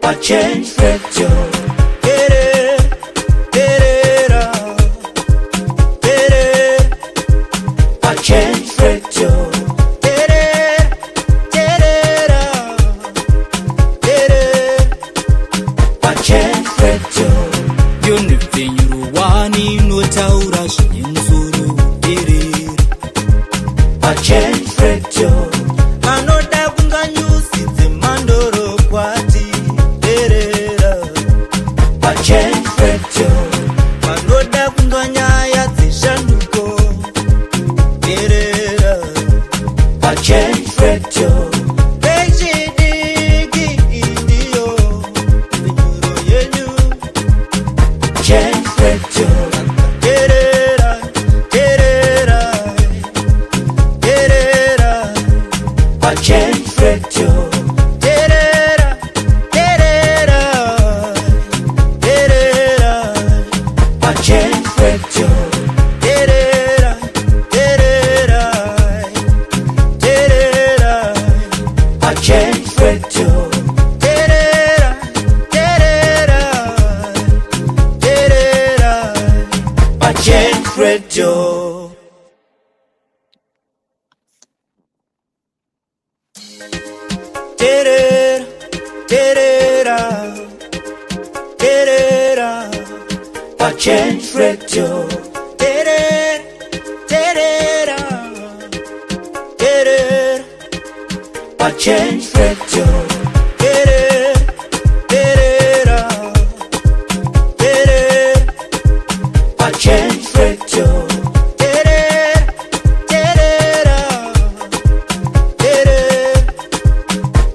a change radio. A change radio. A change radio. Yonifinyuruwani notaura zvinyenzuru a change radio. Anoda kunga nyusi dzemandoro kwati a change radio. Anoda kunga nyaya dzeshanduko a change radio. Pechidiki indiyo nyuro yenyu Change radio. A change radio. A change radio. A change radio. A change radio. A change radio. A change radio. A change radio.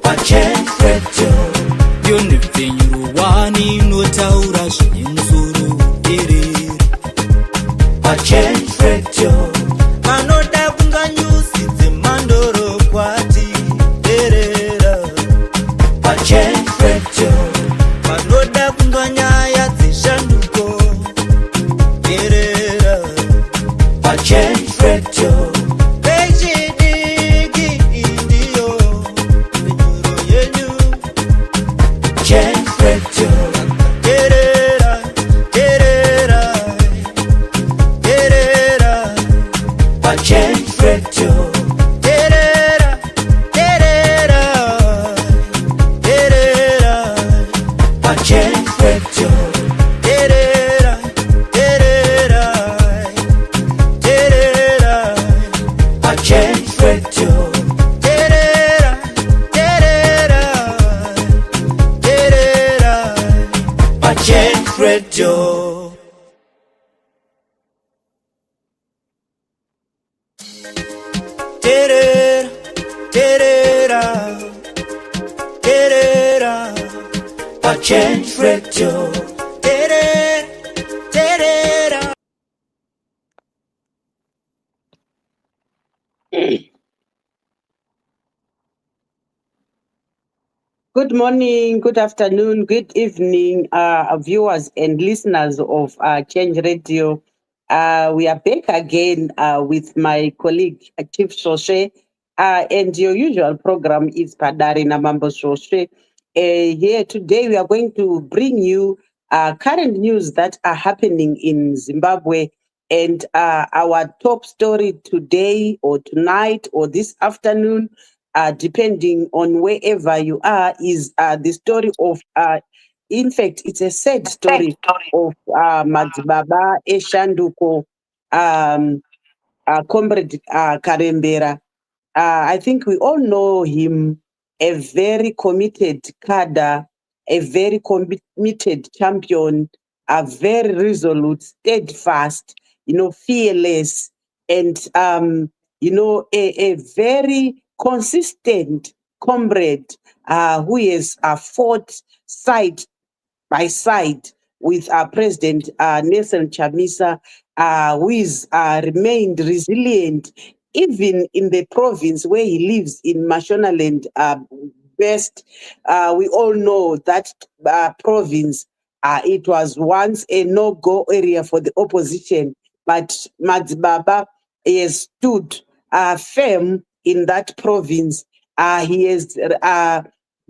A change radio. Yonifinyuruwani notaura zvinyenzuru A change radio. Anoda kunga nyusi dzemandoro kwati A change radio. Anoda kunga nyaya dzeshanduko A change radio. Pechidiki indiyo nyuro yenyu Change radio. A change radio. A change radio. A change radio. A change radio. A change radio. Good morning, good afternoon, good evening, viewers and listeners of Change Radio. We are back again with my colleague, Chief Shoshe, and your usual program is Padari Namambo Shoshe. Here today, we are going to bring you current news that are happening in Zimbabwe. And our top story today or tonight or this afternoon, depending on wherever you are, is the story of, in fact, it's a sad story of Madzibaba, Eshanduko, Comrade Karimba. I think we all know him, a very committed cadre, a very committed champion, a very resolute, steadfast, fearless, and, a very consistent comrade who has fought side by side with President Nelson Chamisa, who has remained resilient, even in the province where he lives in Mashonaland West. We all know that province, it was once a no-go area for the opposition, but Madzibaba has stood firm in that province. He has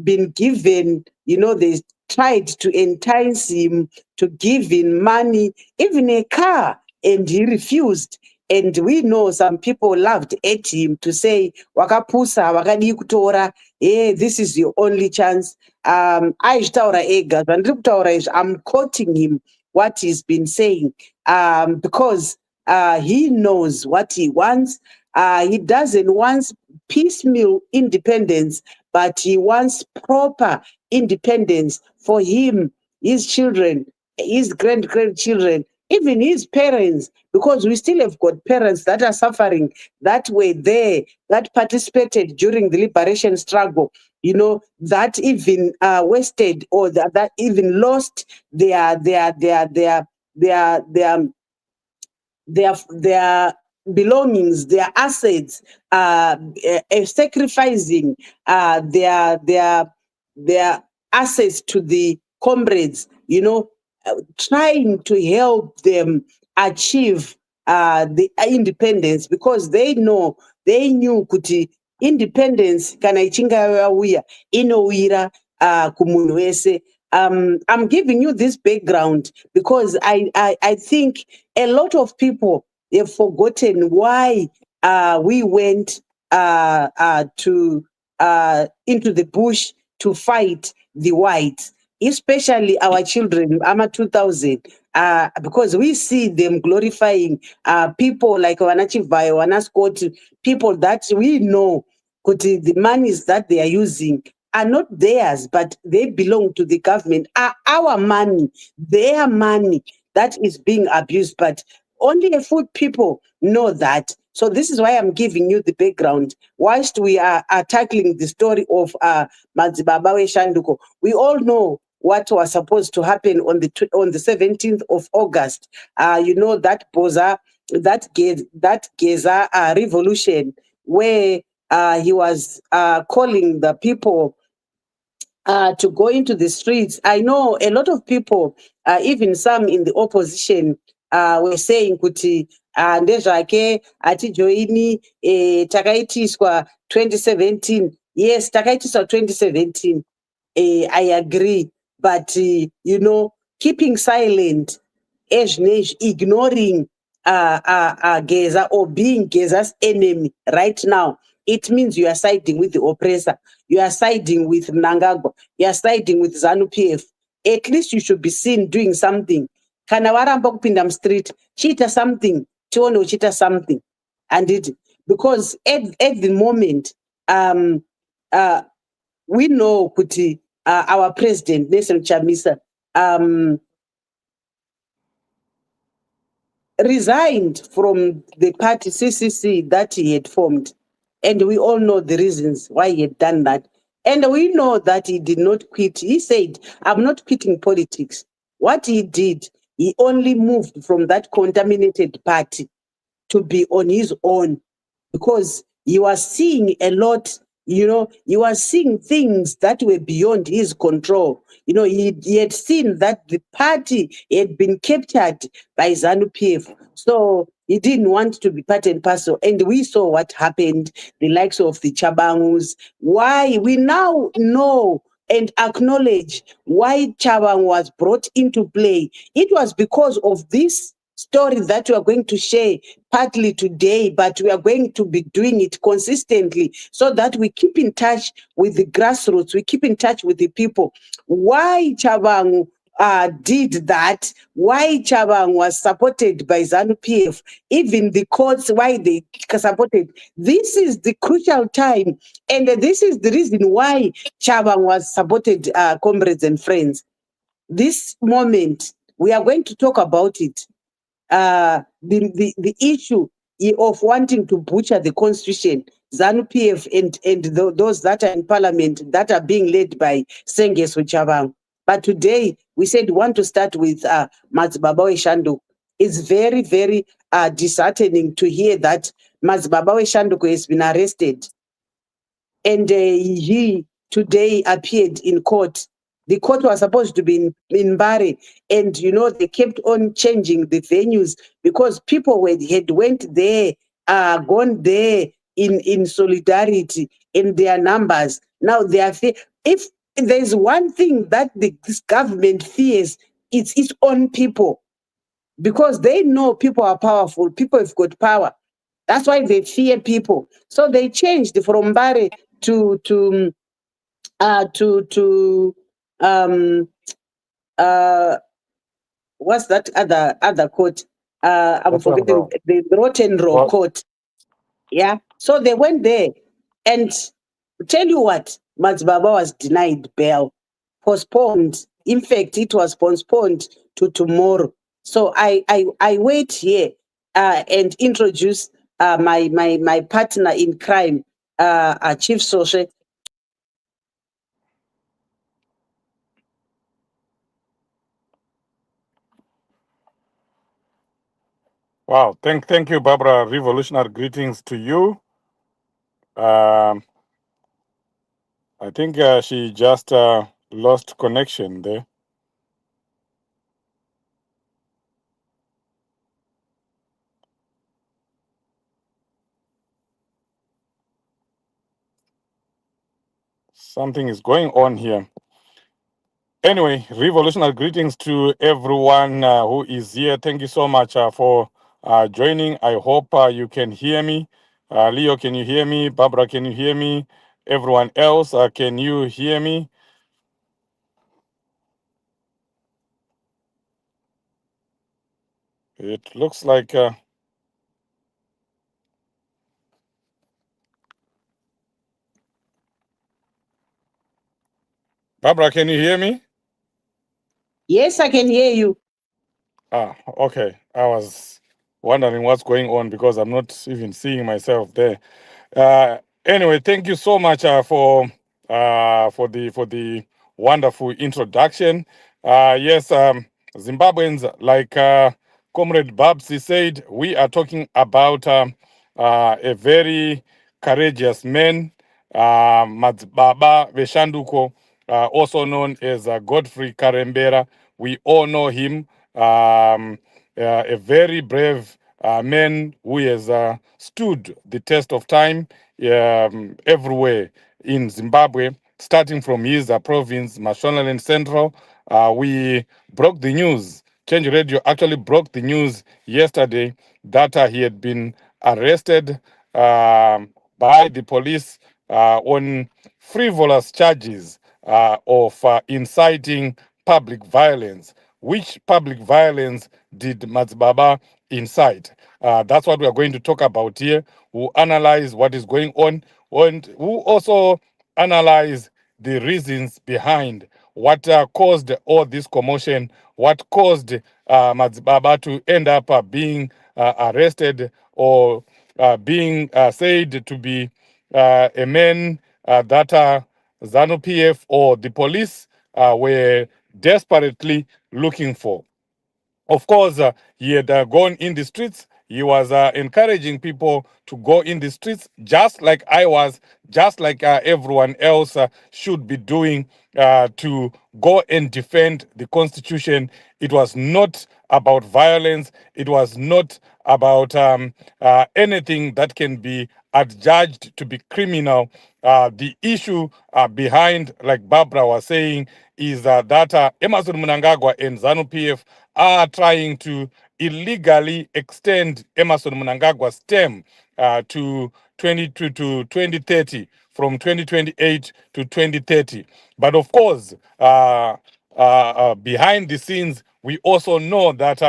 been given, they tried to entice him to give him money, even a car, and he refused. And we know some people laughed at him to say, Wakapusa, wakadi kutora, this is your only chance. Aishtaura ega, I'm quoting him what he's been saying, because he knows what he wants. He doesn't want piecemeal independence, but he wants proper independence for him, his children, his grandchildren, even his parents, because we still have got parents that are suffering, that were there, that participated during the liberation struggle, that even wasted, or that even lost their belongings, their assets, sacrificing their assets to the comrades, trying to help them achieve the independence, because they knew kuti independence kana ichinga yauya inowira kumunhu wese. I'm giving you this background because I think a lot of people have forgotten why we went to into the bush to fight the whites, especially our children, AMA 2000, because we see them glorifying people like Wanachivayo, Wanascott, people that we know the monies that they are using are not theirs, but they belong to the government, are our money, their money that is being abused. But only a few people know that. So this is why I'm giving you the background. Whilst we are tackling the story of Madzibaba Shanduko, we all know what was supposed to happen on the 17th of August. That Boza, that Geza revolution, where he was calling the people to go into the streets. I know a lot of people, even some in the opposition, were saying kuti ndezvake atijoini takaitiswa 2017. Yes, takaitiswa 2017. I agree, but keeping silent, ignoring Geza, or being Geza's enemy right now, it means you are siding with the oppressor. You are siding with Mnangagwa. You are siding with ZANU-PF. At least you should be seen doing something. Kana waramba kupinda street, chita something, tione uchita something. And it, because at the moment, we know kuti our president, Nelson Chamisa, resigned from the party CCC that he had formed. And we all know the reasons why he had done that. And we know that he did not quit. He said, I'm not quitting politics. What he did, he only moved from that contaminated party to be on his own, because he was seeing a lot, he was seeing things that were beyond his control. He had seen that the party had been captured by ZANU-PF. So he didn't want to be part and parcel. And we saw what happened, the likes of the Chabangus. Why we now know and acknowledge why Chabang was brought into play. It was because of this story that we are going to share partly today, but we are going to be doing it consistently so that we keep in touch with the grassroots, we keep in touch with the people. Why Chabang did that, why Chabang was supported by ZANU-PF, even the courts, why they supported. This is the crucial time, and this is the reason why Chabang was supported, comrades and friends. This moment, we are going to talk about it. The issue of wanting to butcher the constitution, ZANU-PF and those that are in parliament that are being led by Sengeso Chabang. But today we said we want to start with Madzibaba Shanduko. It's very, very disheartening to hear that Madzibaba Shanduko has been arrested, and he today appeared in court. The court was supposed to be in Bari, and they kept on changing the venues because people had went there, gone there in solidarity in their numbers. Now they are if there's one thing that this government fears, it's its own people, because they know people are powerful, people have got power. That's why they fear people. So they changed from Mbare to uh what's that other court? I'm That's one forgetting wrong. the Rotten Row Well, court. Yeah. So they went there, and tell you what, Madzibaba was denied bail, postponed. In fact, it was postponed to tomorrow. So I wait here and introduce my partner in crime, Chief Soshe. wow. Thank you, Barbara. Revolutionary greetings to you. Um, I think she just lost connection there. Something is going on here. Anyway, revolutionary greetings to everyone who is here. Thank you so much for joining. I hope you can hear me. Leo, can you hear me? Barbara, can you hear me? Everyone else, can you hear me? It looks like Barbara, can you hear me? Yes, I can hear you. Ah, okay. I was wondering what's going on because I'm not even seeing myself there. Anyway, thank you so much for the wonderful introduction. Yes, Zimbabweans, like Comrade Babsi said, we are talking about a very courageous man, Madzibaba Veshanduko, also known as Godfrey Karembera. We all know him. A very brave man who has stood the test of time everywhere in Zimbabwe, starting from his province, Mashonaland Central. We broke the news. Change Radio actually broke the news yesterday that he had been arrested by the police on frivolous charges of inciting public violence. Which public violence did Madzibaba incite? That's what we are going to talk about here. We'll analyze what is going on, and we'll also analyze the reasons behind what caused all this commotion, what caused Madzibaba to end up being arrested or being said to be a man that ZANU PF or the police were desperately looking for. Of course, he had gone in the streets. He was encouraging people to go in the streets, just like I was, just like everyone else should be doing to go and defend the Constitution. It was not about violence. It was not about anything that can be adjudged to be criminal. The issue behind, like Barbara was saying, is that Emerson Mnangagwa and ZANU PF are trying to illegally extend Emerson Mnangagwa's term to 2030, from 2028 to 2030. But of course, behind the scenes, we also know that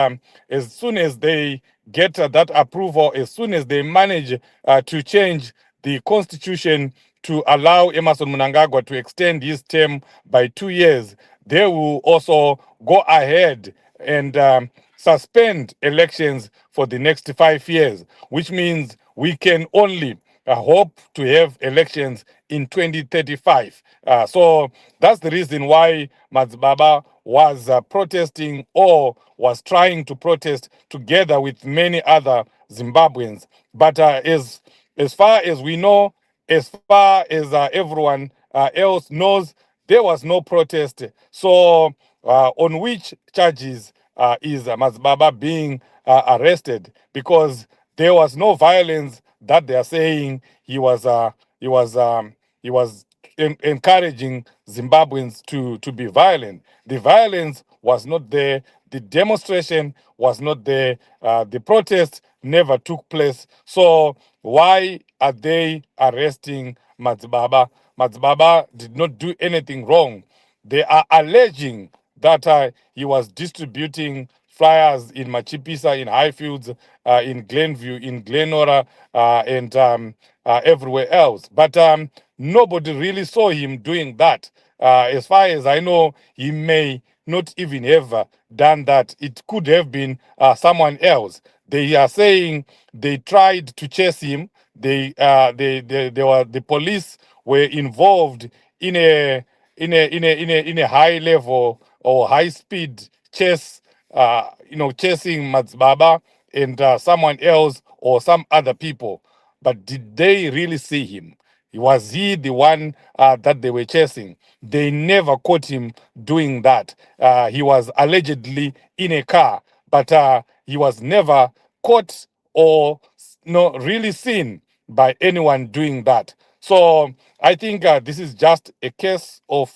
as soon as they get that approval, as soon as they manage to change the constitution to allow Emerson Mnangagwa to extend his term by 2 years, they will also go ahead and suspend elections for the next 5 years, which means we can only hope to have elections in 2035. So that's the reason why Madzibaba was protesting or was trying to protest together with many other Zimbabweans. But as far as we know, as far as everyone else knows, there was no protest. So, on which charges is Madzibaba being arrested? Because there was no violence that they are saying he was he was encouraging Zimbabweans to be violent. The violence was not there. The demonstration was not there. The protest never took place. So why are they arresting Madzibaba? Madzibaba did not do anything wrong. They are alleging that he was distributing flyers in Machipisa, in Highfields, in Glenview, in Glenora, and everywhere else. But nobody really saw him doing that. As far as I know, he may not even have done that. It could have been someone else. They are saying they tried to chase him. They were the police were involved in a high level or high speed chase, chasing Madzibaba and someone else or some other people. But did they really see him? Was he the one that they were chasing? They never caught him doing that. He was allegedly in a car, but he was never caught or no really seen by anyone doing that. So I think this is just a case of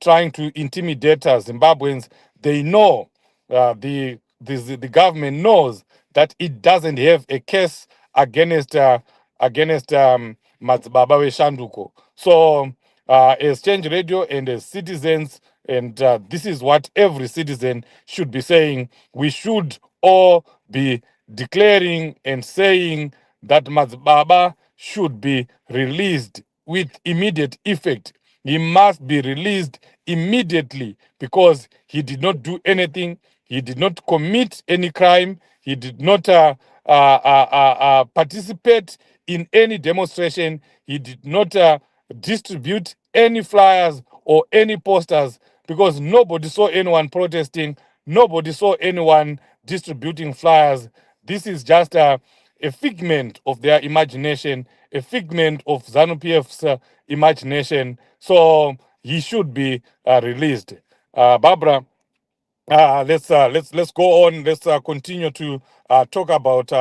trying to intimidate Zimbabweans. They know the government knows that it doesn't have a case against Madzibaba Shanduko. So as Change Radio and as citizens, and this is what every citizen should be saying, we should all be declaring and saying that Madzibaba should be released with immediate effect. He must be released immediately because he did not do anything. He did not commit any crime. He did not participate in any demonstration. He did not distribute any flyers or any posters because nobody saw anyone protesting. Nobody saw anyone distributing flyers. This is just a figment of their imagination, a figment of ZANU-PF's imagination. So he should be released. Barbara, let's go on. Let's continue to talk about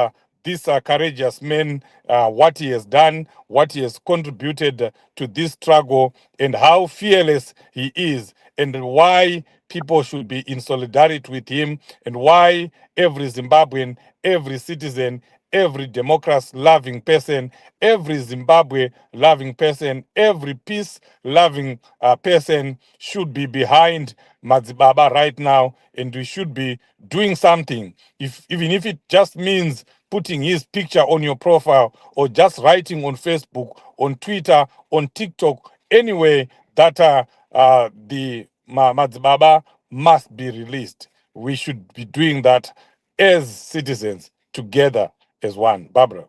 this courageous man, what he has done, what he has contributed to this struggle, and how fearless he is, and why people should be in solidarity with him, and why every Zimbabwean, every citizen, every democracy-loving person, every Zimbabwe-loving person, every peace-loving person should be behind Madzibaba right now, and we should be doing something, even if it just means putting his picture on your profile or just writing on Facebook, on Twitter, on TikTok, anyway that the Madzibaba must be released. We should be doing that as citizens together as one. Barbara.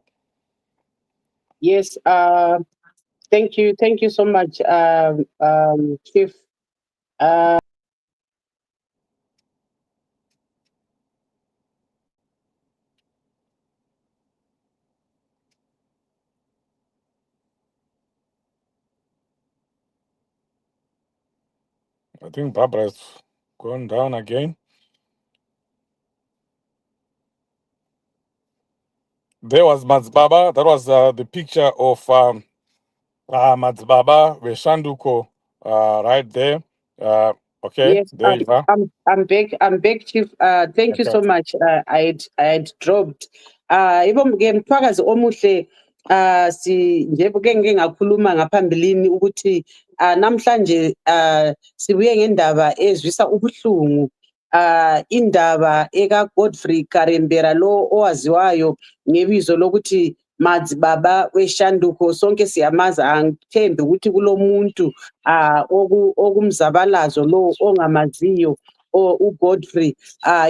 Yes, thank you so much, Chief. I think Barbara has gone down again. There was Madzibaba. That was the picture of Madzibaba Veshanduko right there. Okay, Yes, there you are. I'm back. I'm back, Chief. Thank you Okay. so much. I had dropped. Yebo ke mthwakazi omuhle, si njengoba ke ngike ngakhuluma ngaphambilini ukuthi namhlanje sibuye ngendaba ezwisa ubuhlungu. Indaba eka Godfrey Karembera lo owaziwayo ngebizo lokuthi Madzibaba Weshanduko, sonke siyamazi, angithembi ukuthi kulomuntu okumzabalazo lo ongamaziyo uGodfrey,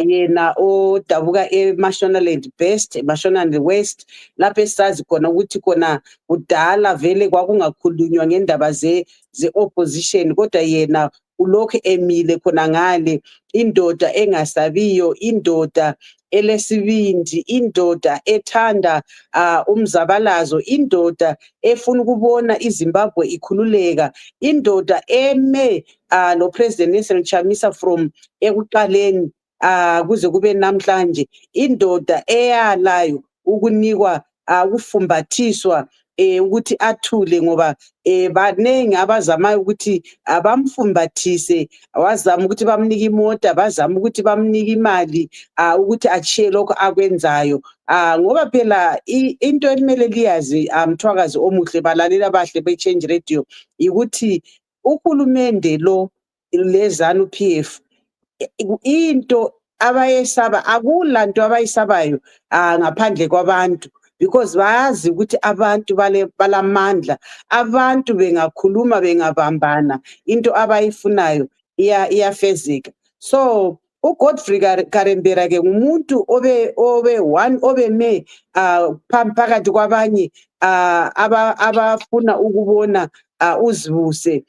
yena odabuka eMashonaland Best, Mashonaland West, lapho esazi khona ukuthi khona kudala vele kwakungakhulunywa ngendaba ze-opposition, kodwa yena ulokhu emile khona ngale, indoda engasabiyo, indoda elesibindi, indoda ethanda umzabalazo, indoda efuna ukubona iZimbabwe ikhululeka, indoda eme no President Nelson Chamisa from ekuqaleni kuze kube namhlanje, indoda eyalayo ukunikwa ukufumbathiswa ukuthi athule ngoba banengi abazamayo ukuthi abamfumbathise, wazama ukuthi bamnike imota, bazama ukuthi bamnike imali ukuthi achiye lokho akwenzayo. Ngoba phela into ekumele liyazi mthwakazi omuhle balalela bahle be-Change Radio ukuthi uhulumende lo lezanu PF into abayesaba, akulanto abayisabayo ngaphandle kwabantu, because bayazi ukuthi abantu balamandla. Abantu bengakhuluma bengabambana into abayifunayo iyafezeka. So uGodfrey Karembera ke ngumuntu obeme phakathi kwabanye abafuna ukubona uzibuse.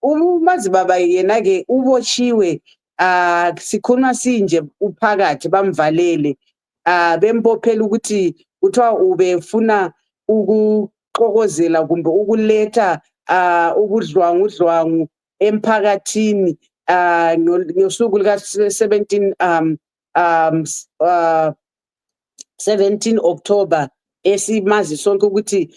uMadzibaba yena ke ubotshiwe sikhuluma sinje uphakathi bamvalele bembophela ukuthi kuthiwa ubefuna ukuxokozela kumbe ukuletha ubudlwangudlwangu emphakathini ngosuku luka 17 October esimazi sonke ukuthi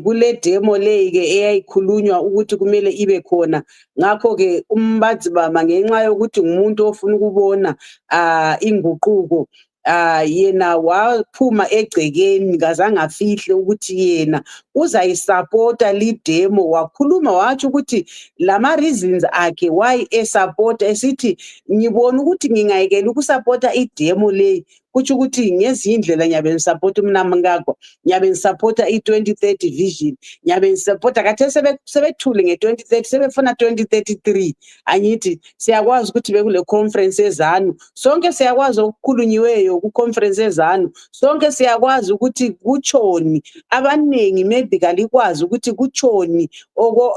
kule demo leyi ke eyayikhulunywa ukuthi kumele ibe khona. Ngakho ke uMadzibaba ngenxa yokuthi ngumuntu ofuna ukubona inguquko yena waphuma egcekeni kazange afihle ukuthi yena uzayisupporta li demo. Wakhuluma wathi ukuthi lama reasons akhe why esupporta, esithi ngibona ukuthi ngingayekela ukusupporta idemo leyi kuthi ukuthi ngezindlela ngiyabe ngisupport uMnangagwa, ngiyabe ngisupport i2030 vision, ngiyabe ngisupport kathe sebethule nge2030 sebefuna 2033. Angithi siyakwazi ukuthi bekule conference ezanu, sonke siyakwazi okukhulunyiweyo ku conference ezanu, sonke siyakwazi ukuthi kuchoni, abanengi maybe kalikwazi ukuthi kuchoni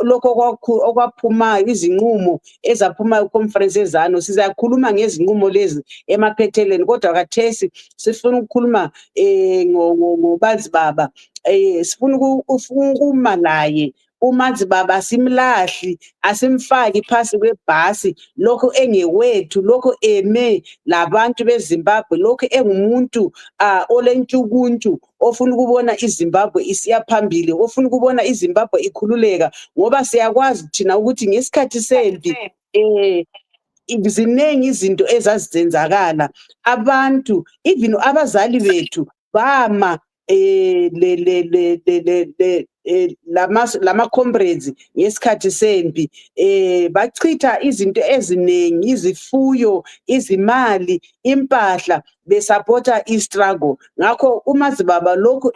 lokho okwaphumayo, izinqumo ezaphumayo ku conference ezanu. Sizakhuluma ngezinqumo lezi emaphetheleni, kodwa kathesi sifuna ukukhuluma ngoMadzibaba. Sifuna ukuma naye uMadzibaba, simlahli asimfaki phasi kwebhasi lokho engewethu, lokho eme labantu beZimbabwe, lokho engumuntu olentshukuntshu ofuna ukubona iZimbabwe isiya phambili, ofuna ukubona iZimbabwe ikhululeka, ngoba siyakwazi thina ukuthi ngesikhathi sempi ziningi izinto ezazenzakala. Abantu even abazali bethu bama lama comrades ngesikhathi sempi bachitha izinto eziningi, izifuyo, izimali, impahla besupporta istruggle. Ngakho uMadzibaba lokhu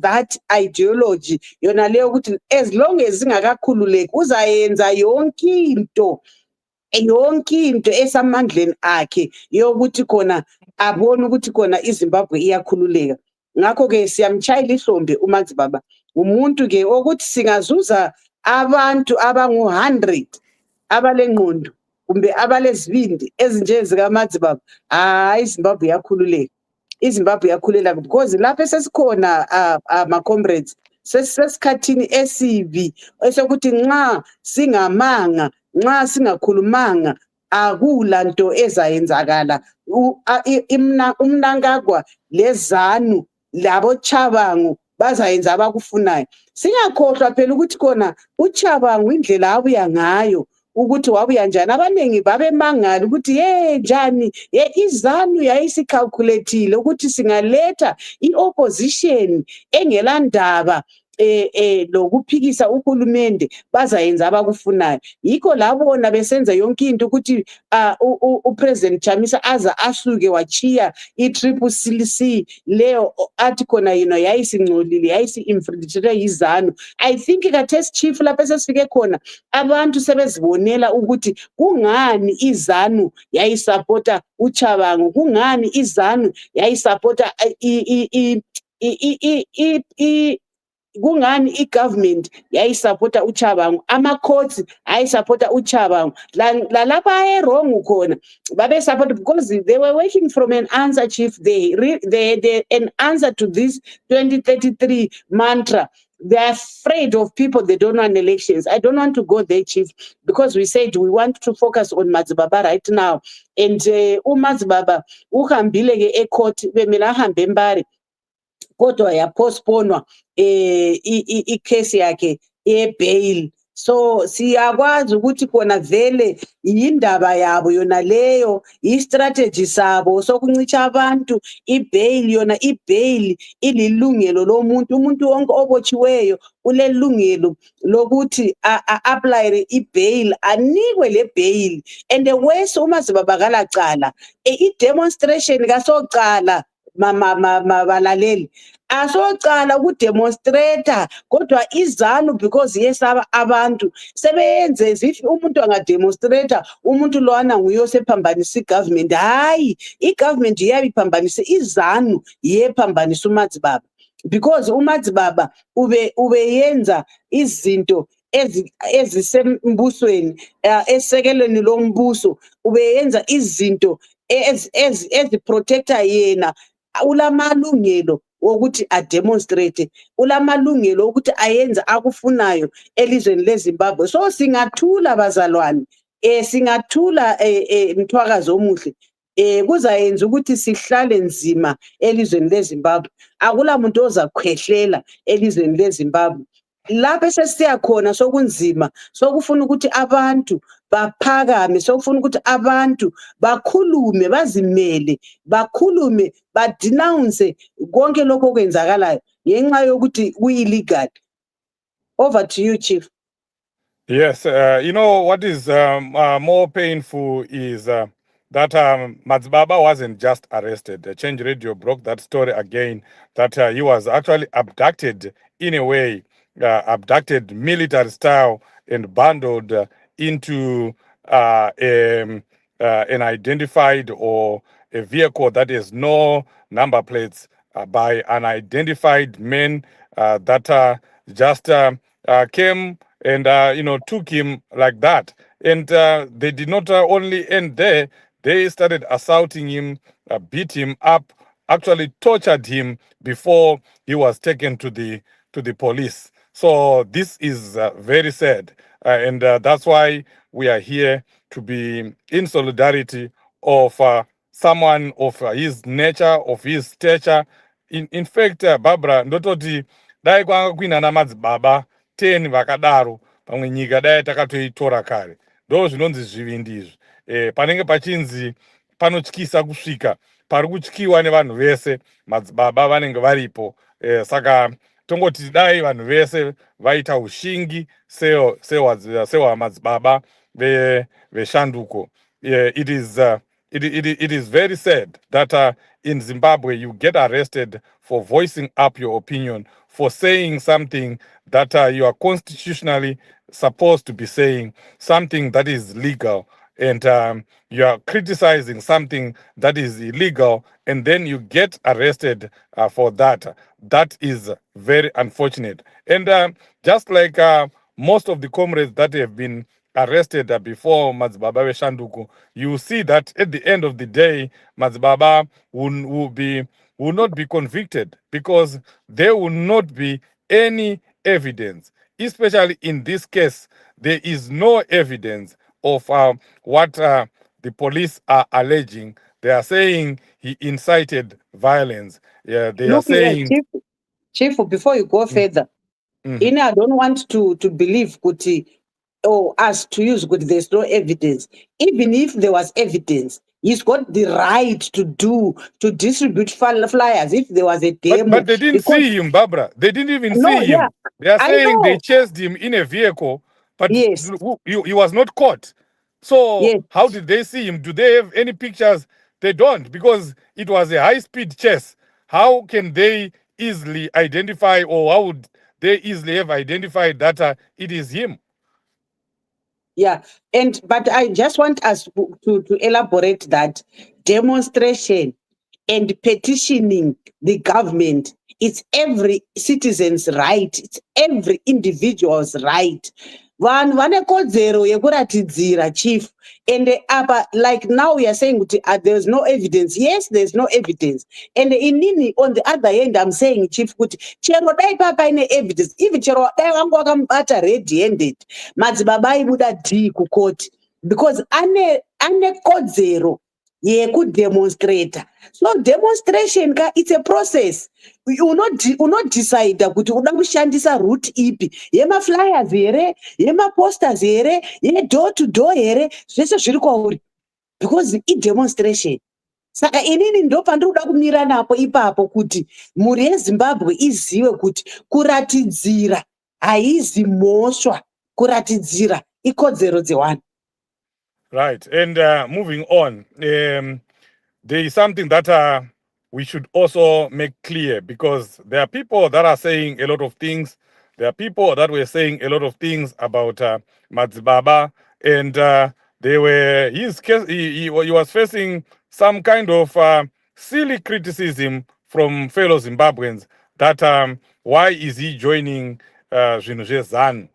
that ideology yona leyo ukuthi as long as zingakakhululeki uzayenza yonke into esamandleni akhe yokuthi khona abone ukuthi khona iZimbabwe iyakhululeka. Ngakho ke siyamtshayela ihlombe uMadzibaba, umuntu ke ukuthi singazuza abantu abangu100 abalengqondo kumbe abalezibindi ezinje zika Madzibaba, iZimbabwe iyakhululeka, iZimbabwe iyakhululeka, because lapho sesikhona ama comrades sesikhathini esibi esokuthi nxa singamanga, nxa singakhulumanga akulanto ezayenzakala. uMnangagwa lezanu labo Chabangu bazayenza abakufunayo. Singakhohlwa phela ukuthi khona uChabangu indlela abuya ngayo ukuthi wabuya njani, abanengi babemangala ukuthi njani izanu yayisikhalculate ukuthi singaletha iopposition engelandaba lokuphikisa uhulumende bazayenza abakufunayo. Yikho labona besenza yonke into ukuthi uPresident Chamisa aza asuke wachiya iCCC leyo athi khona yena yayisingcolile, yayisi-infiltrate yizanu. I think kathesi chief lapho esesifike khona abantu sebezibonela ukuthi kungani izanu yayisupporta uChabangu, kungani izanu yayisupporta kungani igovernment yayisupporta uChabangu, ama-courts ayisupporta uChabangu. Lalapha wrong khona babe support because they were working from an answer, chief. They an answer to this 2033 mantra. They're afraid of people. They don't want elections. I don't want to go there, chief, because we said we want to focus on Madzibaba right now. And uMadzibaba uhambile ke ecourt bemela hambe embari kodwa yapostponwa icase yakhe ye-bail. So siyakwazi ukuthi khona vele yindaba yabo yona leyo, i-strategy sabo sokuncitsha abantu. I-bail yona, i-bail ililungelo lomuntu, umuntu wonke obotshiweyo ulelungelo lokuthi a-apply i-bail, anikwe le bail. And wese uMadzibaba kalacala, i-demonstration kasocala balaleli, asocala ukudemonstrata, kodwa izanu because yesaba abantu sebeyenze as umuntu angademonstrata umuntu lowana nguye osephambanisa igovernment. Hayi, igovernment iyabiphambanisa, izanu yephambanisa uMadzibaba, because uMadzibaba ubeyenza izinto ezisembusweni, esekelweni lombuso, ubeyenza izinto eziprotecta yena. Ulamalungelo wokuthi ademonstrate, ulamalungelo ukuthi ayenze akufunayo elizweni leZimbabwe. So singathula bazalwane, singathula Mthwakazi omuhle, kuzayenza ukuthi sihlale nzima elizweni leZimbabwe. Akula muntu ozakhwehlela elizweni leZimbabwe. Lapho sesiya khona sokunzima, sokufuna ukuthi abantu baphakame, sokufuna ukuthi abantu bakhulume, bazimele, bakhulume, badenounce konke lokho okwenzakalayo ngenxa yokuthi kuyi-illegal. Over to you, Chief. Yes, you know what is more painful is that Madzibaba wasn't just arrested. Change Radio broke that story again, that he was actually abducted in a way, abducted military style and bundled into an identified or a vehicle that has no number plates by unidentified men that just came and took him like that. And they did not only end there, they started assaulting him, beat him up, actually tortured him before he was taken to the police. So this is very sad, and that's why we are here to be in solidarity of someone of his nature, of his stature. In fact, Barbara, ndototi dai kwanga kuina Madzibaba 10 vakadaro pamwe nyika dai takatoitora kare. Ndo zvinonzi zvivindi izvi. Panenge pachinzi panotyisa kusvika, pari kutyiwa nevanhu vese, Madzibaba vanenge varipo. Saka tongoti dai vanhu vese vaita ushingi sewa Madzibaba veshanduko. It is very sad that in Zimbabwe you get arrested for voicing up your opinion, for saying something that you are constitutionally supposed to be saying, something that is legal, and you are criticizing something that is illegal, and then you get arrested for that. That is very unfortunate. And just like most of the comrades that have been arrested before Madzibaba Shanduku, you see that at the end of the day, Madzibaba will not be convicted because there will not be any evidence. Especially in this case, there is no evidence of what the police are alleging. They are saying he incited violence. Yeah, they are saying. Chief, before you go further, I don't want to believe Kuti or us to use good. There's no evidence. Even if there was evidence, he's got the right to distribute flyers if there was a demo. But they didn't see him, Barbara. They didn't even see him. They are saying they chased him in a vehicle, but yes, he was not caught. So yes, how did they see him? Do they have any pictures? They don't, because it was a high-speed chase. How can they easily identify, or how would they easily have identified that it is him? Yeah, but I just want us to elaborate that demonstration and petitioning the government, it's every citizen's right, it's every individual's right. Vanhu vane kodzero yekuratidzira, Chief. And like now we are saying there's no evidence. Yes, there's no evidence. And inini, on the other hand, I'm saying, Chief, kuti chero dai papa ine evidence, even chero dai wangu wakamubata red-handed, Madzibaba ibuda D kukoti, because ane kodzero yekudemonstrata. So demonstration it's a process. Unodecide kuti uda kushandisa route ipi, yemaflyers here, yemaposters here, door to door here, zvese zviri kwauri because demonstration. Saka inini ndo pandinoda kumira napo ipapo kuti mhuri yeZimbabwe izive kuti kuratidzira haizi mhosva, kuratidzira ikodzero dzevanhu. Right. And moving on, there is something that we should also make clear, because there are people that are saying a lot of things. There are people that were saying a lot of things about Madzibaba, and they were his case. He was facing some kind of silly criticism from fellow Zimbabweans that why is he joining Zvinhu ZANU?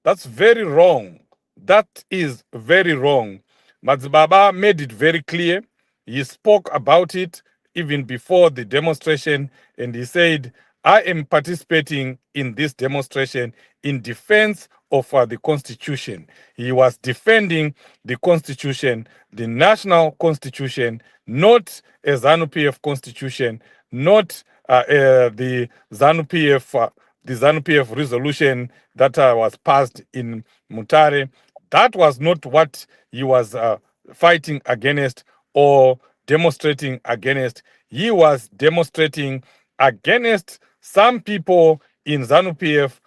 That's very wrong. That is very wrong. Madzibaba made it very clear. He spoke about it even before the demonstration, and he said, I am participating in this demonstration in defense of the Constitution. He was defending the Constitution, the national Constitution, not a ZANU-PF Constitution, not the ZANU-PF resolution that was passed in Mutare. That was not what he was fighting against or demonstrating against. He was demonstrating against some people in ZANU-PF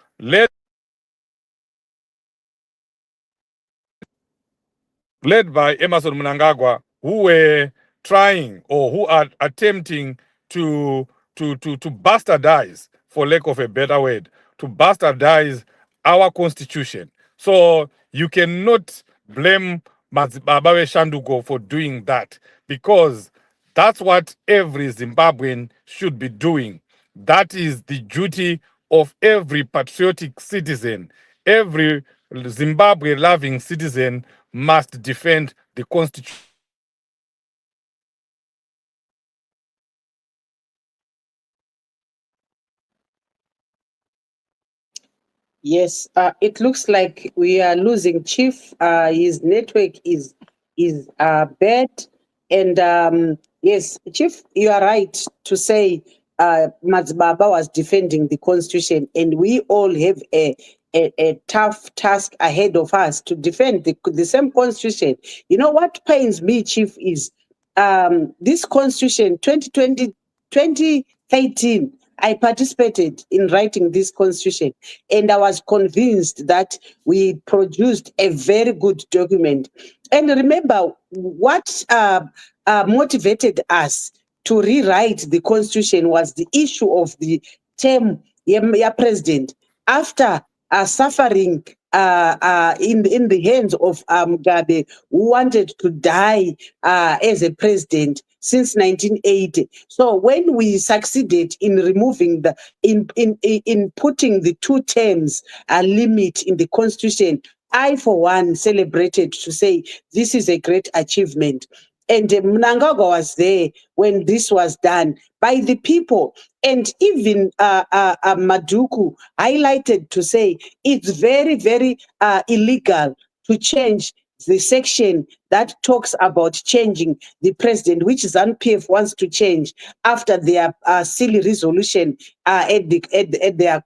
led by Emerson Mnangagwa, who were trying or who are attempting to bastardize, for lack of a better word, to bastardize our constitution. So you cannot blame Madzibaba Shanduko for doing that, because that's what every Zimbabwean should be doing. That is the duty of every patriotic citizen. Every Zimbabwe-loving citizen must defend the Constitution. Yes, it looks like we are losing Chief. His network is bad, and yes, Chief, you are right to say Madzibaba was defending the Constitution, and we all have a tough task ahead of us to defend the same Constitution. You know what pains me, Chief, is this Constitution 2013. I participated in writing this constitution, and I was convinced that we produced a very good document. And remember, what motivated us to rewrite the constitution was the issue of the term president. After suffering in the hands of Mugabe, who wanted to die as a president since 1980. So when we succeeded in removing in putting the two terms limit in the constitution, I, for one, celebrated to say this is a great achievement. And Mnangagwa was there when this was done by the people. And even Maduku highlighted to say it's very, very illegal to change the section that talks about changing the president, which ZANU-PF wants to change after their silly resolution at their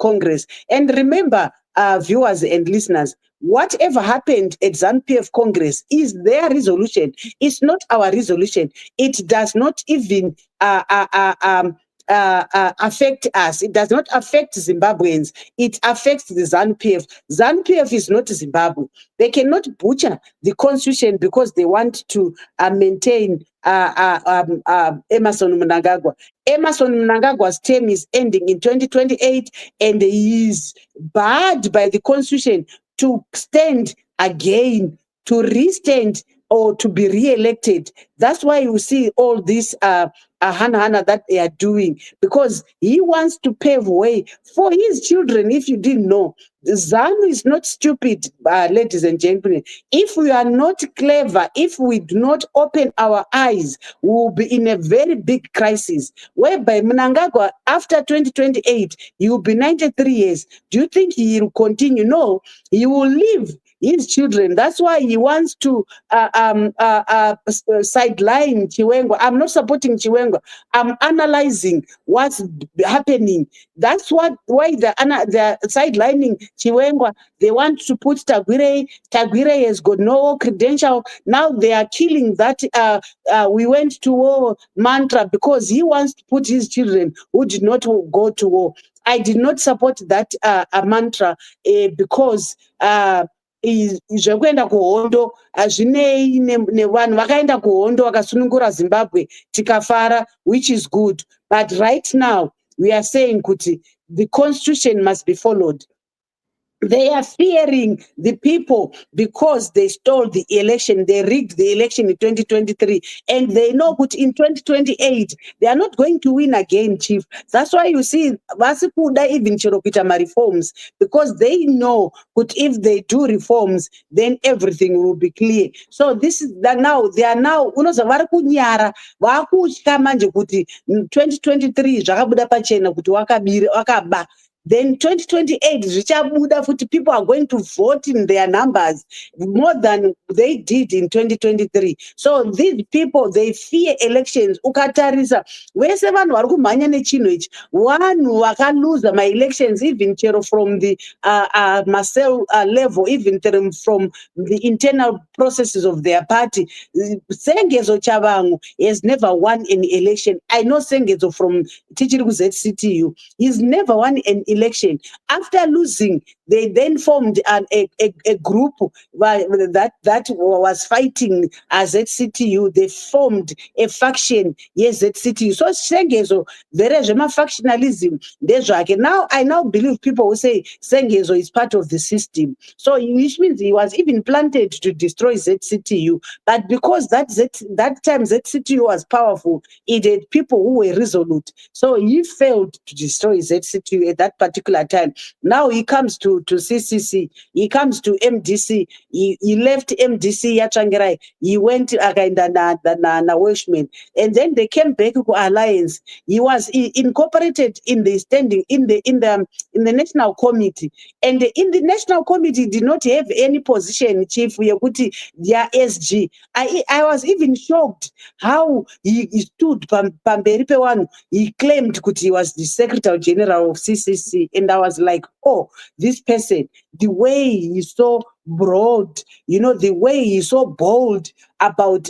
Congress. And remember, viewers and listeners, whatever happened at ZANU-PF Congress is their resolution. It's not our resolution. It does not even affect us. It does not affect Zimbabweans. It affects the ZANU-PF. ZANU-PF is not Zimbabwe. They cannot butcher the constitution because they want to maintain Emerson Mnangagwa. Emerson Mnangagwa's term is ending in 2028, and he is barred by the constitution to stand again, to restand, or to be re-elected. That's why you see all this hana that they are doing, because he wants to pave way for his children. If you didn't know, ZANU is not stupid, ladies and gentlemen. If we are not clever, if we do not open our eyes, we will be in a very big crisis, whereby Mnangagwa, after 2028, he will be 93 years. Do you think he will continue? No, he will leave his children. That's why he wants to sideline Chiwengo. I'm not supporting Chiwengo. I'm analyzing what's happening. That's why they're sidelining Chiwengo. They want to put Tagwire. Tagwire has got no credential. Now they are killing that we went to war mantra because he wants to put his children who did not go to war. I did not support that mantra because zvekuenda kuhondo hazvinei nevanhu vakaenda kuhondo vakasunungura Zimbabwe tikafara, which is good. But right now we are saying kuti the constitution must be followed. They are fearing the people because they stole the election. They rigged the election in 2023. And they know that in 2028, they are not going to win again, Chief. That's why you see, Vasikuda even Chirokitama reforms, because they know that if they do reforms, then everything will be clear. So this is that now, they are now, unozavari kunyara, vakutya manje kuti 2023, zvakabuda pachena kuti wakaba. Then 2028, zvichabuda futi, people are going to vote in their numbers more than they did in 2023. So these people, they fear elections. Ukatarisa, vese vanhu vari kumhanya nechinhu ichi, vanhu vakaluza ma-elections, even chero from the Marcel level, even from the internal processes of their party. Sengezo Chavangu has never won an election. I know Sengezo from Tichiri ZCTU. He's never won an election. After losing, they then formed a group that was fighting as ZCTU. They formed a faction, yes, ZCTU. So Sengezo, there is a factionalism. Now I now believe people who say Sengezo is part of the system. So which means he was even planted to destroy ZCTU. But because that time ZCTU was powerful, it had people who were resolute. So he failed to destroy ZCTU at that particular time. Now he comes to CCC, he comes to MDC, he left MDC Yachangirai, he went na Welshman, and then they came back to Alliance. He was incorporated in the standing in the National Committee, and in the National Committee did not have any position, Chief Yakuti, their SG. I was even shocked how he stood Pamberi Pewanu. He claimed that he was the Secretary General of CCC, and I was like, oh, this person, the way he's so broad, the way he's so bold about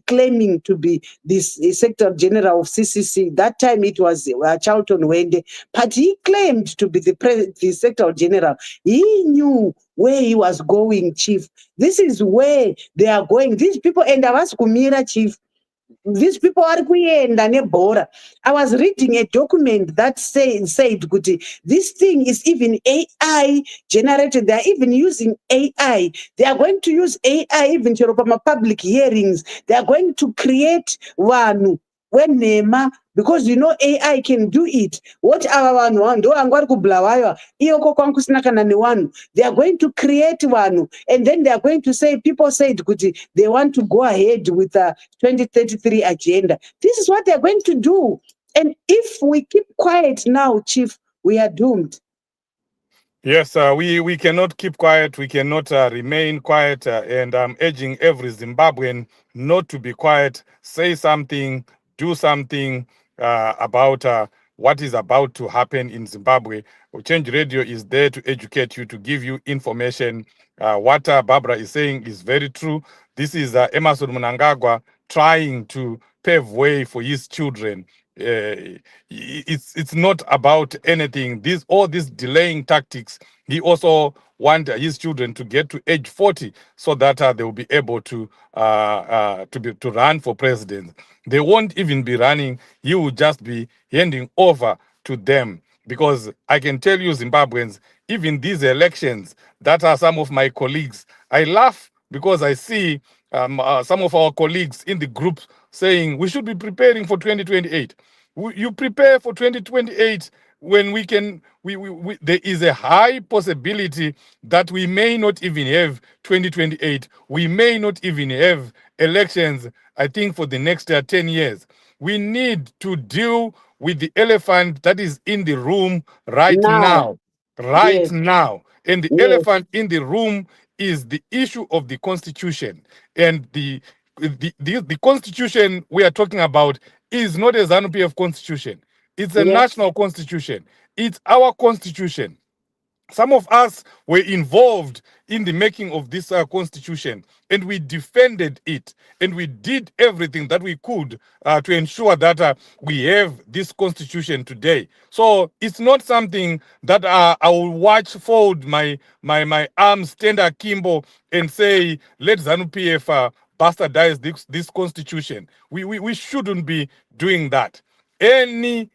claiming to be this Secretary General of CCC. That time it was Charlton Wende, but he claimed to be the Secretary General. He knew where he was going, Chief. This is where they are going. These people, and I was Kumira, Chief. These people are kuyenda nebhora. I was reading a document that said Guti, this thing is even AI generated. They are even using AI. They are going to use AI even to public hearings. They are going to create one when Nema, because AI can do it. What our one do angwari kublawayo iyoko kwankusina kana ne one. They are going to create one, and then they are going to say, people said kuti they want to go ahead with the 2033 agenda. This is what they are going to do. And if we keep quiet now, Chief, we are doomed. Yes, we cannot keep quiet. We cannot remain quiet. And I'm urging every Zimbabwean not to be quiet. Say something, do something about what is about to happen in Zimbabwe. Change Radio is there to educate you, to give you information. What Barbara is saying is very true. This is Emerson Mnangagwa trying to pave way for his children. It's not about anything. All these delaying tactics. He also wants his children to get to age 40 so that they will be able to run for president. They won't even be running. He will just be handing over to them. Because I can tell you, Zimbabweans, even these elections, that are some of my colleagues, I laugh because I see some of our colleagues in the group saying we should be preparing for 2028. You prepare for 2028 when there is a high possibility that we may not even have 2028. We may not even have elections, I think, for the next 10 years. We need to deal with the elephant that is in the room right now. Right now. And the Yes, elephant in the room is the issue of the constitution. And the constitution we are talking about is not a ZANU-PF constitution. It's a yes. national constitution. It's our constitution. Some of us were involved in the making of this constitution, and we defended it, and we did everything that we could to ensure that we have this constitution today. So it's not something that I will watch, fold my arms, stand akimbo, and say, let ZANU-PF bastardize this constitution. We shouldn't be doing that. Any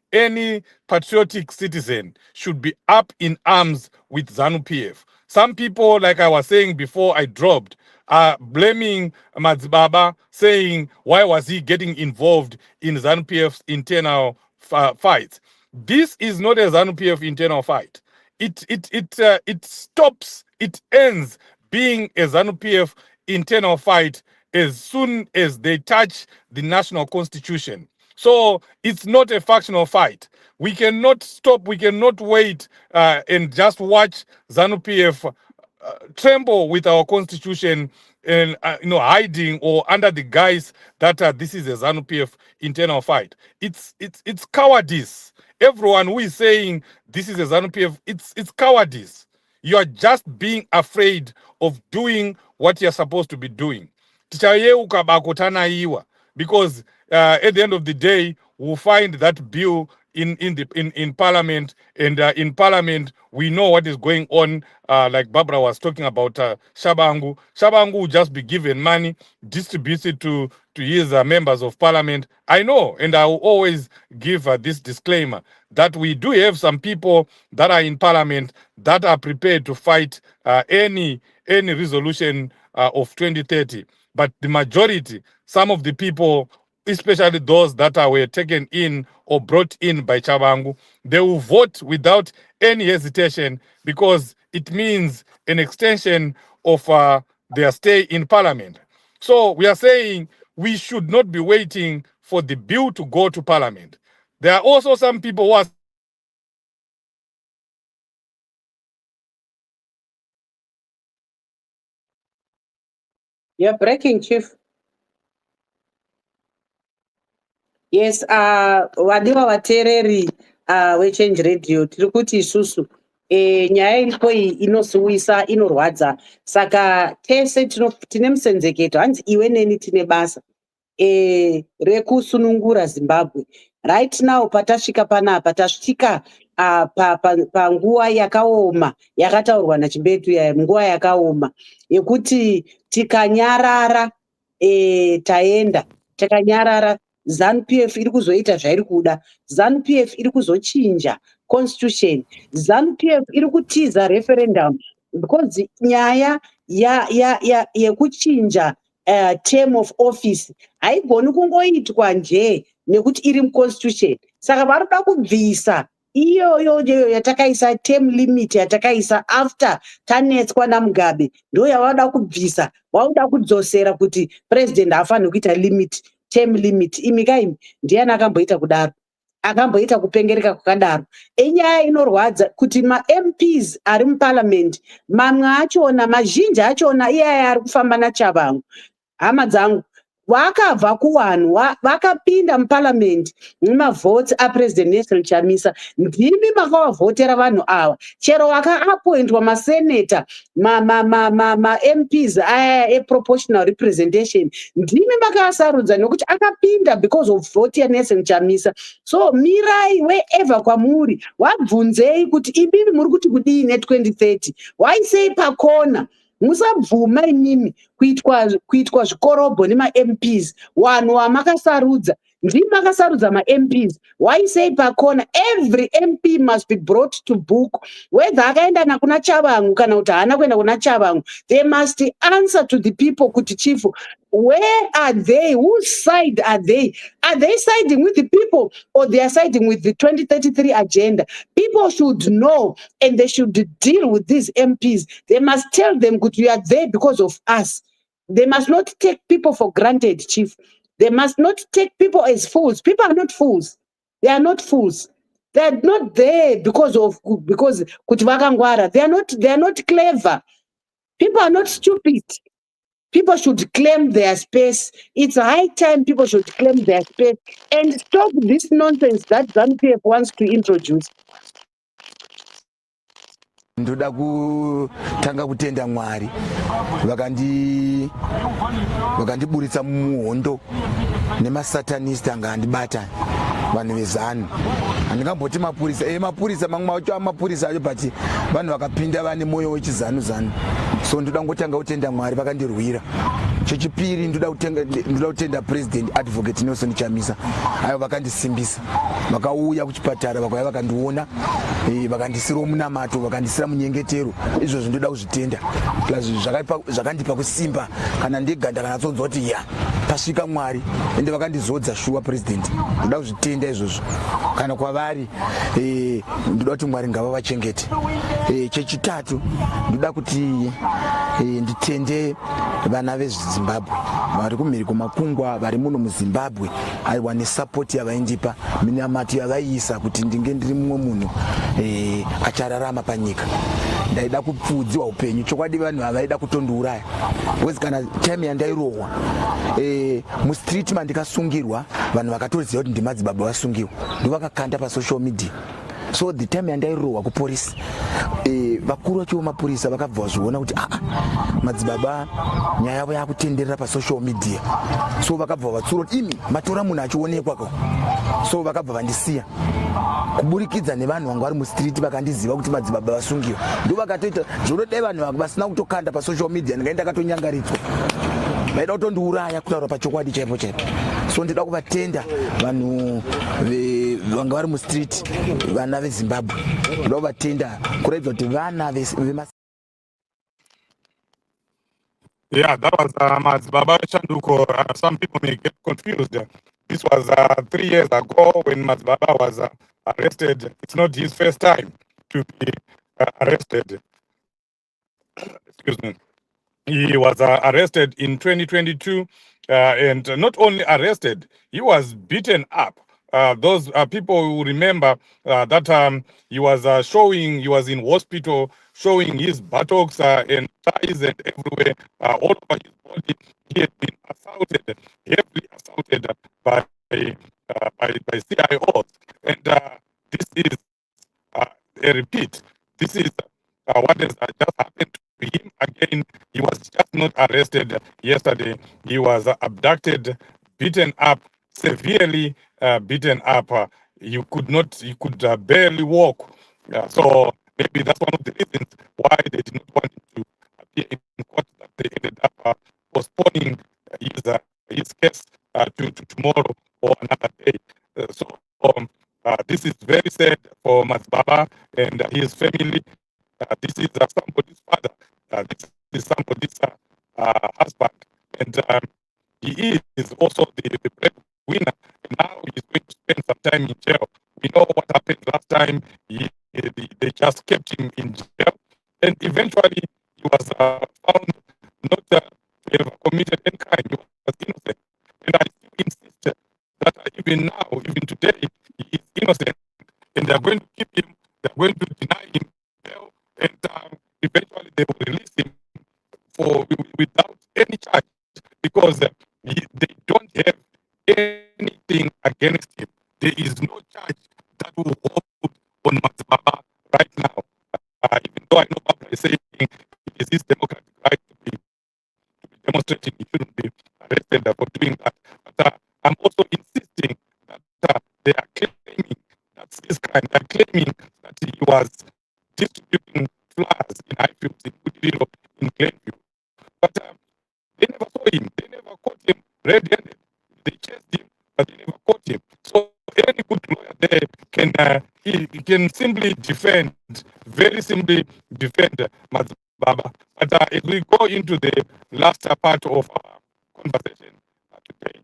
patriotic citizen should be up in arms with ZANU-PF. Some people, like I was saying before I dropped, are blaming Madzibaba, saying why was he getting involved in ZANU-PF's internal fights. This is not a ZANU-PF internal fight. It stops, it ends being a ZANU-PF internal fight as soon as they touch the national constitution. So it's not a factional fight. We cannot stop, we cannot wait and just watch ZANU-PF tremble with our constitution and hiding or under the guise that this is a ZANU-PF internal fight. It's cowardice. Everyone who is saying this is a ZANU-PF, it's cowardice. You are just being afraid of doing what you're supposed to be doing. Tichayeuka bakotanaiwa, because at the end of the day, we'll find that bill in parliament, and in parliament we know what is going on. Like Barbara was talking about, Shabangu will just be given money, distributes it to his members of parliament. I know, and I will always give this disclaimer that we do have some people that are in parliament that are prepared to fight any resolution of 2030. But the majority, some of the people, especially those that were taken in or brought in by Chabangu, they will vote without any hesitation because it means an extension of their stay in parliament. So we are saying we should not be waiting for the bill to go to parliament. There are also some people who are You're breaking, Chief. Yes, vadiwa vateereri weChange Radio tiri kuti isusu nyaya iripo iyi inosiwisa, inorwadza, saka tese tine musenzeketo, hanzi iwe neni tine basa rekusunungura Zimbabwe. Right now patasvika panapa tasvika panguva yakaoma yakataurwa naChimbetu yaya, nguva yakaoma yekuti tikanyarara taenda, takanyarara. ZANU-PF iri kuzoita zvairi kuda. ZANU-PF iri kuzochinja constitution. ZANU-PF iri kutiza referendum because nyaya yekuchinja term of office haigoni kungoitwa nje nekuti iri muconstitution. Saka varoda kubvisa iyoyo yatakaisa term limit yatakaisa after tanetswa naMugabe, ndo yavada kubvisa. Vauda kudzosera kuti president haafaniri kuita limit, term limit. Imikaimi ndiani akamboita kudaro, akamboita kupengereka kwakadaro? Enyaya inorwadza kuti maMPs ari muparliament mamwe achona, mazhinji achona iyaya ari kufamba naChavangu, hama dzangu, vakabva kuwanhu vakapinda muparliament nemavhoti apresident Nelson Chamisa. Ndimi makavavhotera vanhu ava, chero vakaapointwa maseneta, maMPs aya eproportional representation, ndimi makavasarudza nekuti akapinda because of vote yaNelson Chamisa. So mirai wherever kwamuri, wabvunzei kuti imimi muri kuti kudii ne2030, waisei pakona. Musabvuma imimi kuitwa zvikorobho nemaMPs. Wanhu wamakasarudza, ndimi makasarudza maMPs, waisei pakona. Every MP must be brought to book, whether akaenda nakuna Chavangu kana kuti haana kuenda kuna Chavangu. They must answer to the people kuti chifu, where are they? Whose side are they? Are they siding with the people or they are siding with the 2033 agenda? People should know and they should deal with these MPs. They must tell them that we are there because of us. They must not take people for granted, Chief. They must not take people as fools. People are not fools. They are not fools. They're not there because kuti vakangwara. They are not clever. People are not stupid. People should claim their space. It's high time people should claim their space and stop this nonsense that ZANU-PF wants to introduce. Ndoda kutanga kutenda Mwari vakandiburitsa mumuhondo nemasatanist anga andibata vanhu vezanu. Handingamboti mapurisa mamwe macho amapurisa acho but vanhu vakapinda vane mwoyo wechizanu-zanu. So ndoda ngotanga kutenda Mwari vakandirwira. Chechipiri ndoda kutenda President Advocate Nelson Chamisa. Ayo vakandisimbisa. Vakauya kuchipatara vakauya vakandiona, vakandisira munamato, vakandisira munyengetero. Izvozvo ndoda kuzvitenda. Plus zvakandipa kusimba kana ndeganda kana tsonzwa kuti ya pasvika Mwari ende vakandizodza shuwa President. Ndoda kuzvitenda izvozvo. Kana kwavari ndoda kuti Mwari ngavavachengete. Chechitatu ndoda kuti nditende vana veZimbabwe vari kumhiri kwemakungwa vari muno muZimbabwe aiwa nesupport yavaindipa minamato yavaiisa kuti ndinge ndiri mumwe munhu achararama panyika. Ndaida kupfudziwa upenyu. Chokwadi vanhu havaida kutondiuraya. Wezi kana time yandairohwa mustreet mandikasungirwa vanhu vakatoziva kuti ndiMadzibaba vasungiwa ndovakakanda pasocial media. So the time yandairohwa kupolisi vakuru vacho vemapurisa vakabva vazviona kuti Madzibaba nyaya yavo yakutenderera pasocial media. So vakabva vatsura kuti imi matora munhu achionekwa. So vakabva vandisiya kuburikidza nevanhu vanga vari mustreet vakandiziva kuti Madzibaba vasungiwa. Ndo vakatoita zvodai vanhu vasina kutokanda pasocial media ndingaenda katonyangaridzwa. Vaida kutondiuraya kutaura pachokwadi chaipo chaipo. So ndida kuvatenda vanhu vanga vari mustreet vana veZimbabwe. Ndida kuvatenda kuratidza kuti vana Yeah, that was Madzibaba Chanduko. Some people may get confused. This was 3 years ago when Madzibaba was arrested. It's not his first time to be arrested. Excuse me. He was arrested in 2022, and not only arrested, he was beaten up. Those people who remember that he was in hospital showing his buttocks and thighs and everywhere, all over his body. He had been assaulted, heavily assaulted by CIOs. And this is a repeat. This is what has just happened to him again. He was just not arrested yesterday. He was abducted, beaten up, severely beaten up. He could barely walk. So maybe that's one of the reasons why they did not want him to appear in court, that they ended up postponing his case to tomorrow or another day. This is very sad for Madzibaba and his family. This is somebody's father. This is somebody's husband. And he is also the breadwinner. Now he's going to spend some time in jail. We know what happened last time. They just kept him in jail. And eventually he was found not to have committed any crime. He was innocent. And I still insist that even now, even today, he is innocent. And they're going to keep him, they're going to deny him bail, and eventually they will release him without any charge, because they don't have anything against him. There is no charge that will hold on Madzibaba right now. Even though I know Barbara is saying it is his democratic right to be demonstrating, he shouldn't be arrested for doing that. But I'm also insisting that they are claiming that's his crime. They're claiming that he was distributing flyers in Highfields, in Woodville, in Glenview. But they never saw him. They never caught him red-handed. They chased him, but they never caught him. So any good lawyer there can simply defend, very simply defend Madzibaba. But as we go into the last part of our conversation today.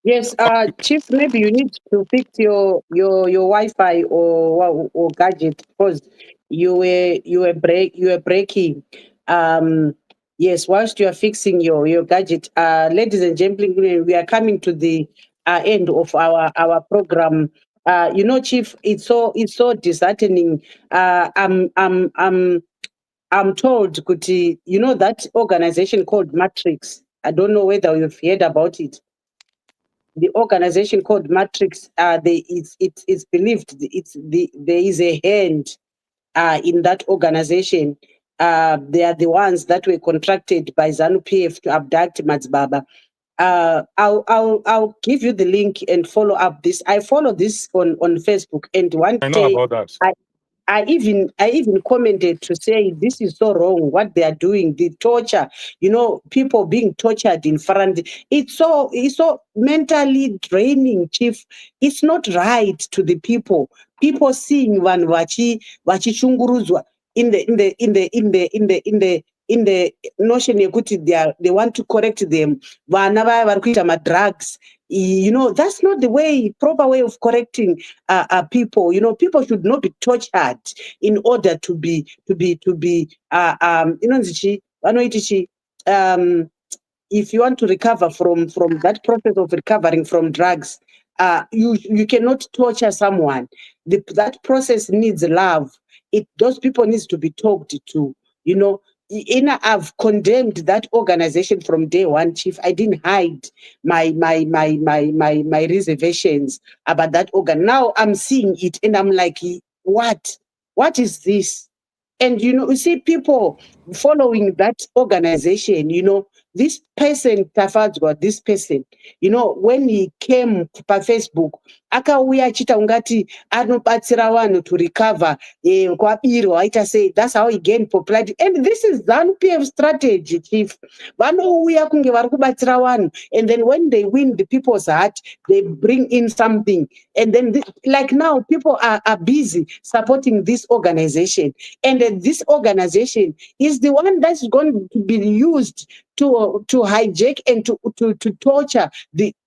Yes, Chief, maybe you need to fix your Wi-Fi or gadget, because you were breaking. Yes, whilst you are fixing your gadget, ladies and gentlemen, we are coming to the end of our program Chief, it's so disheartening. I'm told, Kuti, that organization called Matrix. I don't know whether you've heard about it. The organization called Matrix, it's believed there is a hand in that organization. They are the ones that were contracted by ZANU-PF to abduct Madzibaba. I'll give you the link and follow up this. I follow this on Facebook, and one I know day about that. I even commented to say this is so wrong what they are doing, the torture, people being tortured in front. It's so mentally draining, Chief. It's not right to the people. People seeing one vachichunguruzwa in the notion yekuti they want to correct them. Vana vaya vari kuita madrugs. That's not the proper way of correcting people. People should not be tortured in order to be if you want to recover from that process of recovering from drugs, you cannot torture someone. That process needs love. Those people needs to be talked to. I've condemned that organization from day one, Chief. I didn't hide my reservations about that organ. Now I'm seeing it and I'm like, what is this? And you see people following that organization, this person, Tafadzwa, this person, when he came pa Facebook, akauya achita ungati anobatsira vanhu to recover kwabirwa aita say that's how he gained popularity. And this is ZANU-PF strategy, Chief. Vanouya kunge vari kubatsira vanhu, and then when they win the people's heart, they bring in something. And then like now, people are busy supporting this organization. And this organization is the one that's going to be used to hijack and to torture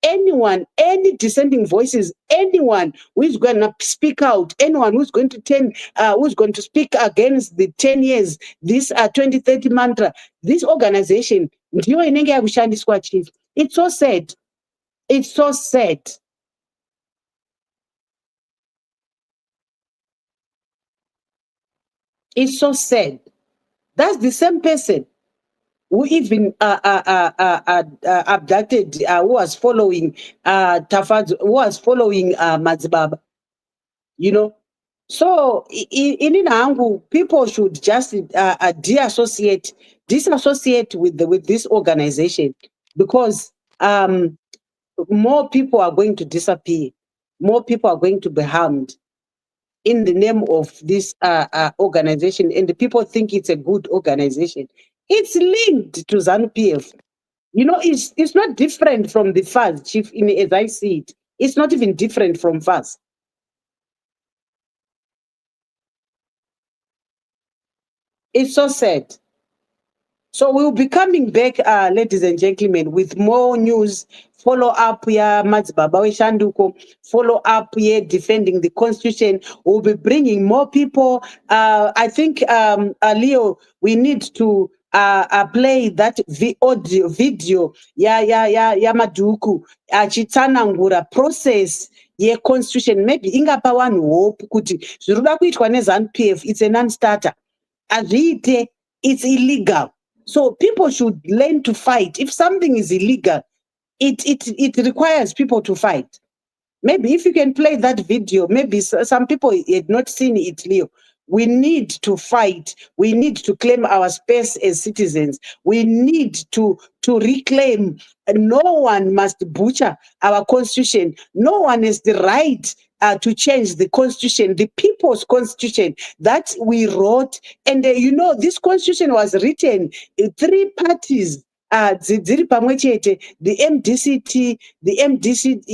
any dissenting voices, anyone who is going to speak out, anyone who's going to speak against the 10 years, this 2030 mantra. This organization, ndiyo inenge yakushandiswa, Chief. It's so sad. It's so sad. It's so sad. That's the same person who even abducted, who was following Tafadzwa, who was following Madzibaba. So in Hangu, people should just disassociate with this organization, because more people are going to disappear, more people are going to be harmed in the name of this organization, and the people think it's a good organization. It's linked to ZANU-PF. It's not different from the FAS, Chief, as I see it. It's not even different from FAS. It's so sad. So we'll be coming back, ladies and gentlemen, with more news. Follow up here, Madzibaba Shanduko. Follow up here, defending the constitution. We'll be bringing more people. I think, Leo, we need to play that audio video. Maduku. Chitsanangura process. Ye constitution. Maybe ingapa one hope. Kuti. Zuruba kuitwa ne ZANU-PF. It's a non-starter. Azite. It's illegal. So people should learn to fight. If something is illegal, it requires people to fight. Maybe if you can play that video, maybe some people had not seen it, Leo. We need to fight. We need to claim our space as citizens. We need to reclaim. No one must butcher our constitution. No one has the right to change the constitution, the people's constitution that we wrote. And this constitution was written in three parties. The MDCT, the MDC,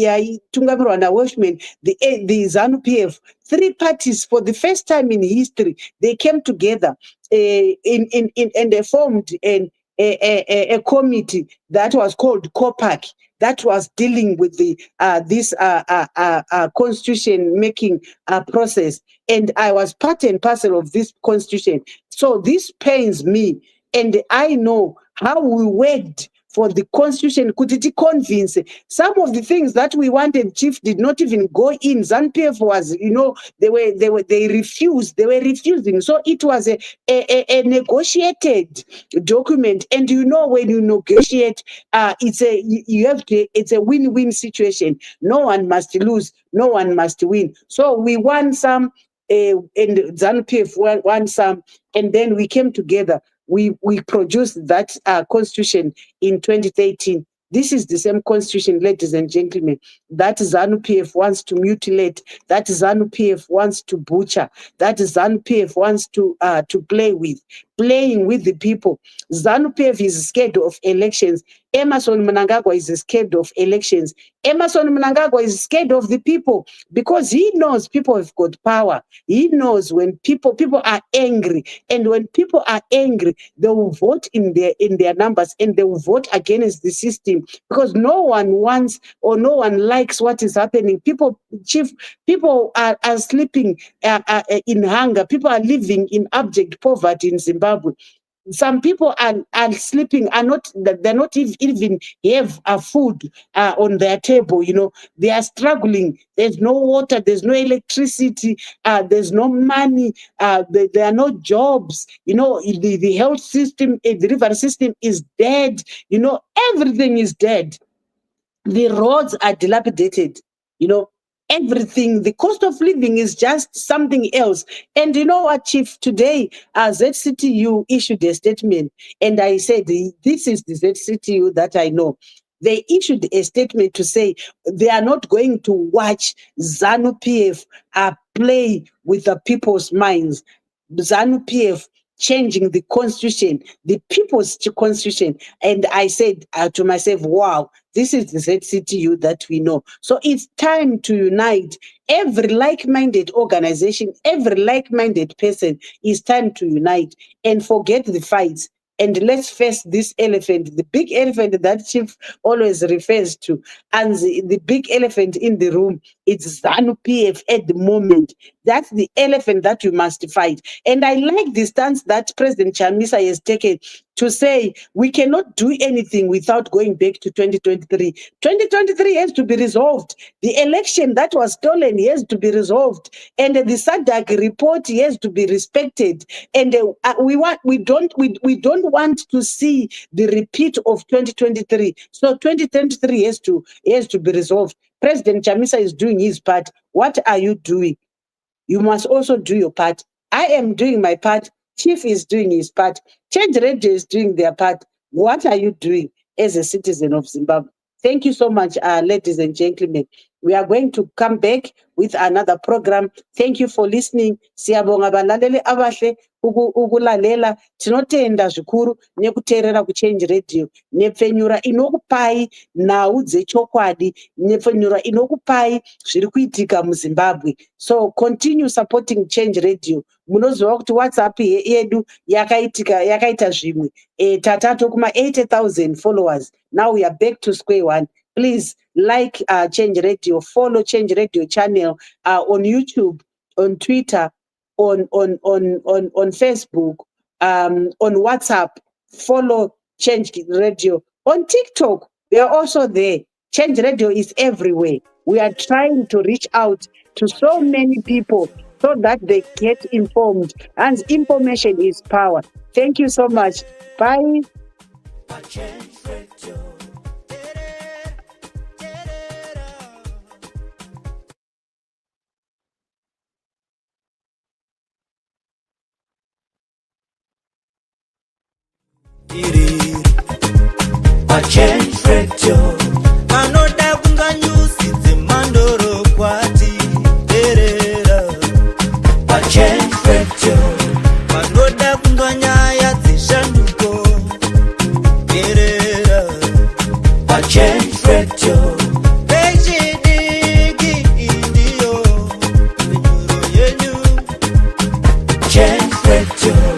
Tungamirwana Watchmen, the ZANU-PF, three parties for the first time in history, they came together and they formed a committee that was called COPAC, that was dealing with this constitution making process. And I was part and parcel of this constitution. So this pains me. And I know how we worked for the constitution. Could it convince some of the things that we wanted? Chief did not even go in. ZANU-PF was, they refused. They were refusing. So it was a negotiated document. And when you negotiate, it's a win-win situation. No one must lose. No one must win. So we won some, and ZANU-PF won some, and then we came together. We produced that constitution in 2013. This is the same constitution, ladies and gentlemen, that ZANU-PF wants to mutilate, that ZANU-PF wants to butcher, that ZANU-PF wants to playing with the people. ZANU-PF is scared of elections. Emmerson Mnangagwa is scared of elections. Emmerson Mnangagwa is scared of the people because he knows people have got power. He knows when people are angry, and when people are angry, they will vote in their numbers, and they will vote against the system because no one wants or no one likes what is happening. People are sleeping in hunger. People are living in abject poverty in Zimbabwe. Some people are sleeping, they're not even have food on their table. They are struggling. There's no water, there's no electricity, there's no money, there are no jobs. The health system, the river system is dead. Everything is dead. The roads are dilapidated. Everything, the cost of living is just something else. And you know what, Chief? Today, ZCTU issued a statement, and I said, this is the ZCTU that I know. They issued a statement to say they are not going to watch ZANU-PF play with the people's minds. ZANU-PF changing the constitution, the people's constitution. And I said to myself, wow, this is the ZCTU that we know. So it's time to unite. Every like-minded organization, every like-minded person, is time to unite and forget the fights. And let's face this elephant, the big elephant that Chief always refers to. And the big elephant in the room, it's ZANU-PF at the moment. That's the elephant that you must fight. And I like the stance that President Chamisa has taken to say we cannot do anything without going back to 2023. 2023 has to be resolved. The election that was stolen has to be resolved. And the SADC report has to be respected. And we don't want to see the repeat of 2023. So 2023 has to be resolved. President Chamisa is doing his part. What are you doing? You must also do your part. I am doing my part. Chief is doing his part. Change Radio is doing their part. What are you doing as a citizen of Zimbabwe? Thank you so much, ladies and gentlemen. We are going to come back with another program. Thank you for listening. Siyabonga balaleli abahle ukulalela. Tinotenda zvikuru nekuteerera kuChange Radio. Nepfenyura inokupai nhau dzechokwadi. Nepfenyura inokupai zviri kuitika muZimbabwe. So continue supporting Change Radio. Munoziva kuti WhatsApp yedu yakaita zvimwe. Tatato kuma 80,000 followers. Now we are back to square one. Please like Change Radio, follow Change Radio channel on YouTube, on Twitter, on Facebook, on WhatsApp. Follow Change Radio on TikTok. We are also there. Change Radio is everywhere. We are trying to reach out to so many people so that they get informed. And information is power. Thank you so much. Bye. Change Radio. Vanoda kunganyusi dzemandoro kwati derera. Change Radio. Vanoda kunganyaya dzeshanduko derera. Change Radio. Vechidiki indiyo penyuro yenyu. Change Radio.